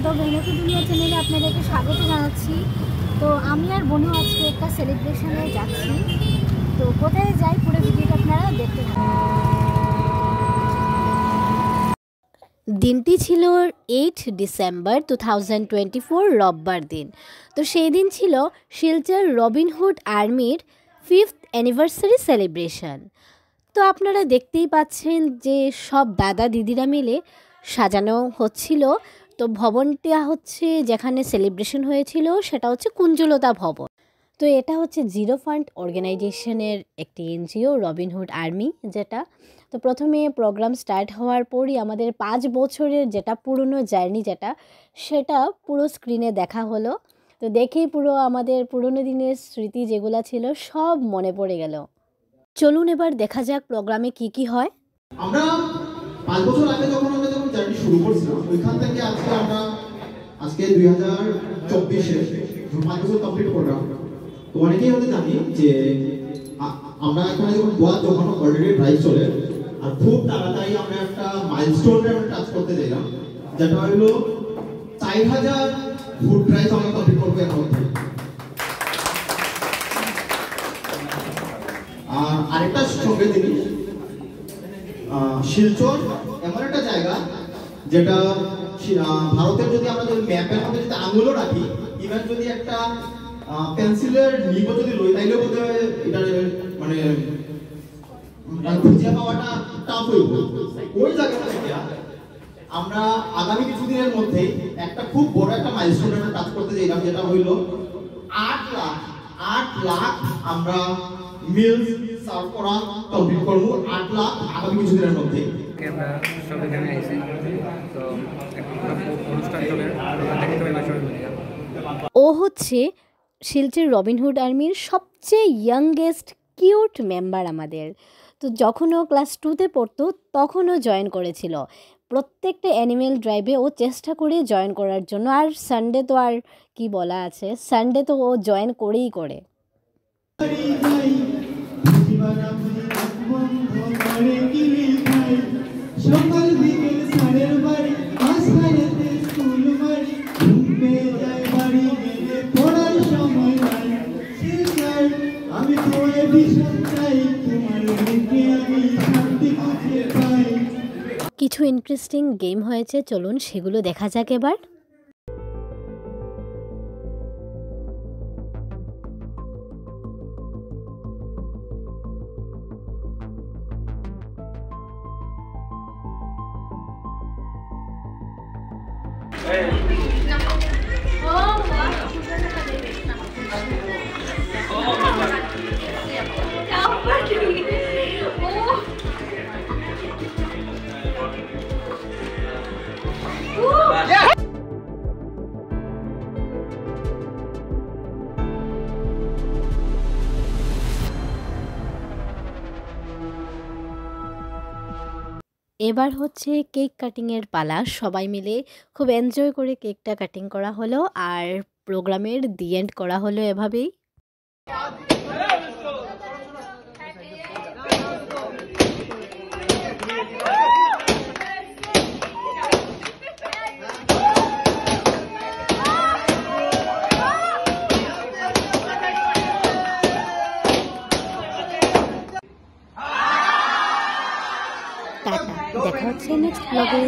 তো ভেনুকি দুনিয়া চ্যানেলে আপনাদেরকে স্বাগত জানাচ্ছি। তো আমি আর বনু আজকে একটা সেলিব্রেশনে যাচ্ছি। তো কোথায় যাই পুরো ভিডিওটা আপনারা দেখতে থাকুন। দিনটি ছিল 8 ডিসেম্বর 2024 রোববার দিন। তো সেই দিন ছিল শিলচর রবিনহুড আর্মির 5th অ্যানিভার্সারি সেলিব্রেশন। তো আপনারা দেখতেই পাচ্ছেন যে সব দাদা দিদিরা মিলে সাজানো হচ্ছিল। তো ভবনটা হচ্ছে যেখানে সেলিব্রেশন হয়েছিল সেটা হচ্ছে কুঞ্জলতা ভবন। তো এটা হচ্ছে জিরো ফান্ড অর্গানাইজেশনের একটি এনজিও রবিনহুড আর্মি যেটা। তো প্রথমে প্রোগ্রাম স্টার্ট হওয়ার পরই আমাদের 5 বছরের যেটা পুরনো জার্নি সেটা পুরো স্ক্রিনে দেখা হলো। তো দেখেই পুরো আমাদের পুরনো দিনের স্মৃতি যেগুলো ছিল সব মনে পড়ে গেল। চলুন এবার দেখা যাক প্রোগ্রামে কি হয়। আমরা 5 বছর আগে যখন জার্নি শুরু করছিলাম ওইখান থেকে আজকে 2024-এ 5 বছর কমপ্লিট করলাম। তো অনেকেই হয়তো জানি যে আমরা এখানে যখন অলরেডি ড্রাইভ চলে আর খুব তাড়াতাড়ি আমরা একটা মাইলস্টোনে টাচ করতে চাইলাম, যেটা হলো 4000 ফুড ড্রাইভ আমরা কমপ্লিট করবো এর মধ্যে। আর আরেকটা সঙ্গে জিনিস, শিলচর এমন একটা জায়গা যেটা ভারতের যদি আমরা ম্যাপের মধ্যে যদি আঙুলও রাখি, ইভেন যদি একটা পেন্সিলের নিবও যদি লই তাইলেও বোধ হয় এটা মানে খুঁজে পাওয়াটা টাফ হইব। ওই জায়গাটা থেকে আমরা আগামী কিছুদিনের মধ্যে একটা খুব বড় একটা মাইলস্টোনে টাচ করতে চাইলাম, যেটা হইল 8 লাখ আমরা মিলস সার্ভ করা কমপ্লিট করবো। 8 লাখ আগামী কিছুদিনের মধ্যে। আমরা সব এখানে আইছি, তো অনুষ্ঠান চলে ও হচ্ছে শিলচর রবিনহুড আর্মির সবচেয়ে ইয়াংগেস্ট কিউট মেম্বার আমাদের। তো যখন ও ক্লাস 2-তে পড়তো তখন ও জয়েন করেছিল। প্রত্যেকটা অ্যানিমেল ড্রাইভে ও চেষ্টা করে জয়েন করার জন্য। আর সানডে তো আর কি বলা আছে, সানডে তো ও জয়েন করেই করে। সকাল বিকেল সারের বাড়ি আসতে স্কুল বাড়ি ঘুমতে যায় বাড়ি গেলে পড়ার সময় নাই। শিলচর আমি তোমায় ভীষণ চাই, তোমার মুখে আমি শান্তি খুঁজে পাই। কিছু ইন্টারেস্টিং গেম হয়েছে, চলুন সেগুলো দেখা যাক এবার। এবার হচ্ছে কেক কাটিংয়ের পালা। সবাই মিলে খুব এনজয় করে কেকটা কাটিং করা হলো আর প্রোগ্রামের দি এন্ড করা হলো এভাবেই। টাটা, দেখা হচ্ছে নেক্সট ব্লগে।